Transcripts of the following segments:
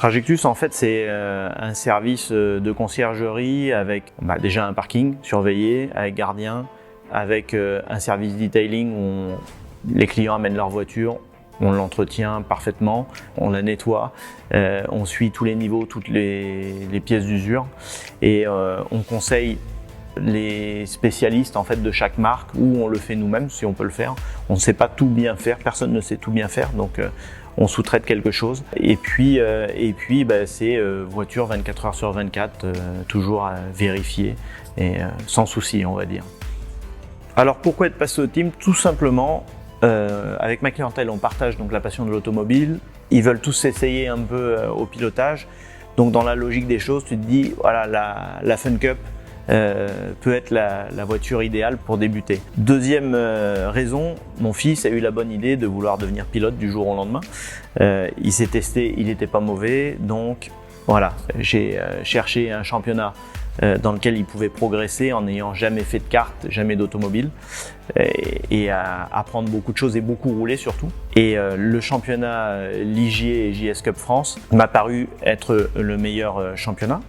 Trajectus, en fait, c'est un service de conciergerie avec déjà un parking surveillé, avec gardien, avec un service detailing où les clients amènent leur voiture, on l'entretient parfaitement, on la nettoie, on suit tous les niveaux, toutes les pièces d'usure et on conseille les spécialistes en fait de chaque marque ou on le fait nous-mêmes si on peut le faire. On ne sait pas tout bien faire, personne ne sait tout bien faire, donc on sous-traite quelque chose. Et puis c'est voiture 24 heures sur 24, toujours vérifiée et sans souci, on va dire. Alors pourquoi être passé au team? Tout simplement, avec ma clientèle, on partage donc la passion de l'automobile. Ils veulent tous s'essayer un peu au pilotage. Donc dans la logique des choses, tu te dis voilà, la Fun Cup peut être la voiture idéale pour débuter. Deuxième raison, mon fils a eu la bonne idée de vouloir devenir pilote du jour au lendemain. Il s'est testé, il n'était pas mauvais, donc voilà, j'ai cherché un championnat dans lequel il pouvait progresser en n'ayant jamais fait de kart, jamais d'automobile et à apprendre beaucoup de choses et beaucoup rouler surtout. Et le championnat Ligier et JS Cup France m'a paru être le meilleur championnat.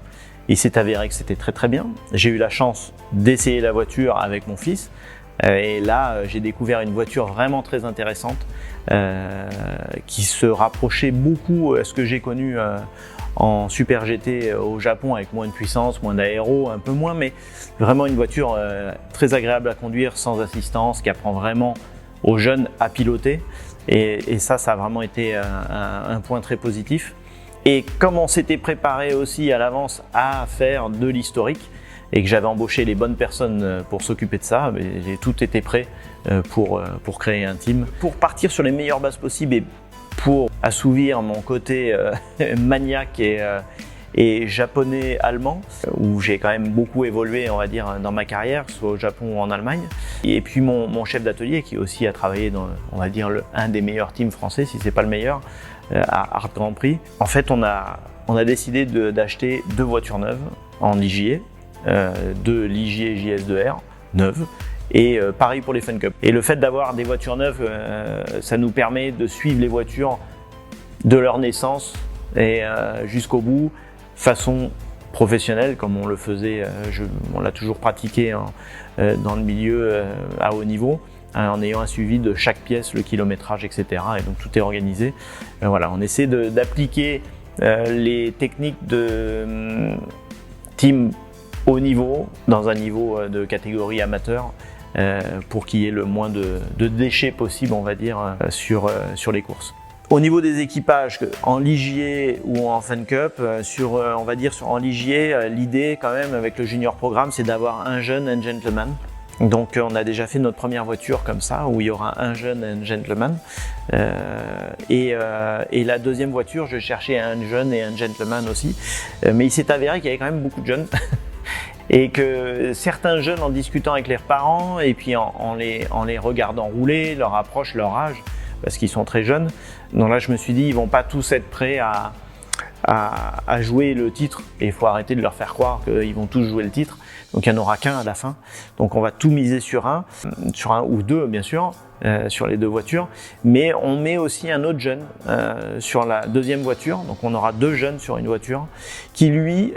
Il s'est avéré que c'était très bien. J'ai eu la chance d'essayer la voiture avec mon fils et là j'ai découvert une voiture vraiment très intéressante qui se rapprochait beaucoup à ce que j'ai connu en Super GT au Japon avec moins de puissance, moins d'aéro, un peu moins, mais vraiment une voiture très agréable à conduire, sans assistance, qui apprend vraiment aux jeunes à piloter et ça a vraiment été un point très positif. Et comme on s'était préparé aussi à l'avance à faire de l'historique et que j'avais embauché les bonnes personnes pour s'occuper de ça, j'ai tout été prêt pour créer un team. Pour partir sur les meilleures bases possibles et pour assouvir mon côté maniaque et japonais-allemand, où j'ai quand même beaucoup évolué, on va dire, dans ma carrière, soit au Japon ou en Allemagne. Et puis mon chef d'atelier qui aussi a travaillé dans, on va dire, un des meilleurs teams français, si c'est pas le meilleur, à Art Grand Prix. En fait, on a décidé d'acheter 2 voitures neuves en ligier, 2 ligier JS2R neuves, et pareil pour les Fun Cup. Et le fait d'avoir des voitures neuves, ça nous permet de suivre les voitures de leur naissance et jusqu'au bout, façon professionnelle, comme on le faisait, on l'a toujours pratiqué dans le milieu à haut niveau, en ayant un suivi de chaque pièce, le kilométrage, etc. Et donc tout est organisé. Voilà, on essaie d'appliquer les techniques de team haut niveau dans un niveau de catégorie amateur pour qu'il y ait le moins de déchets possible, on va dire, sur les courses. Au niveau des équipages, en ligier ou en Fun Cup, on va dire en ligier, l'idée quand même avec le junior programme, c'est d'avoir un jeune, un gentleman. Donc on a déjà fait notre première voiture comme ça, où il y aura un jeune et un gentleman. Et la deuxième voiture, je cherchais un jeune et un gentleman aussi. Mais il s'est avéré qu'il y avait quand même beaucoup de jeunes. Et que certains jeunes, en discutant avec leurs parents et puis en les regardant rouler, leur approche, leur âge, parce qu'ils sont très jeunes, donc là je me suis dit, ils vont pas tous être prêts à jouer le titre et il faut arrêter de leur faire croire qu'ils vont tous jouer le titre. Donc il n'y en aura qu'un à la fin. Donc on va tout miser sur un ou deux bien sûr, sur les 2 voitures. Mais on met aussi un autre jeune sur la deuxième voiture. Donc on aura 2 jeunes sur une voiture qui lui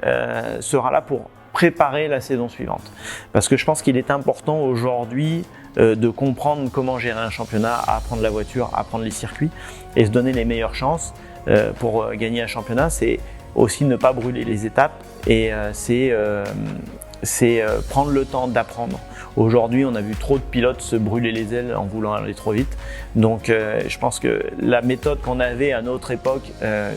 sera là pour préparer la saison suivante. Parce que je pense qu'il est important aujourd'hui de comprendre comment gérer un championnat, apprendre la voiture, apprendre les circuits et se donner les meilleures chances pour gagner un championnat. C'est aussi ne pas brûler les étapes et c'est prendre le temps d'apprendre. Aujourd'hui, on a vu trop de pilotes se brûler les ailes en voulant aller trop vite. Donc, je pense que la méthode qu'on avait à notre époque,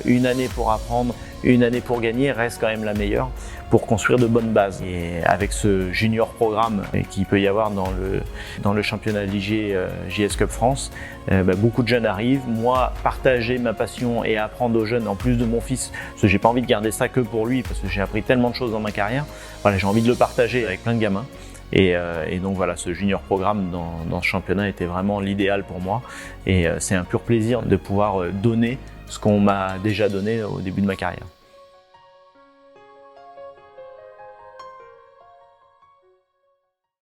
une année pour apprendre, une année pour gagner, reste quand même la meilleure pour construire de bonnes bases. Et avec ce junior programme qu'il peut y avoir dans le championnat Ligier JS Cup France, beaucoup de jeunes arrivent. Moi, partager ma passion et apprendre aux jeunes, en plus de mon fils, parce que j'ai pas envie de garder ça que pour lui, parce que j'ai appris tellement de choses dans ma carrière. Voilà, j'ai envie de le partager avec plein de gamins. Et donc voilà, ce junior programme dans ce championnat était vraiment l'idéal pour moi. Et c'est un pur plaisir de pouvoir donner ce qu'on m'a déjà donné au début de ma carrière.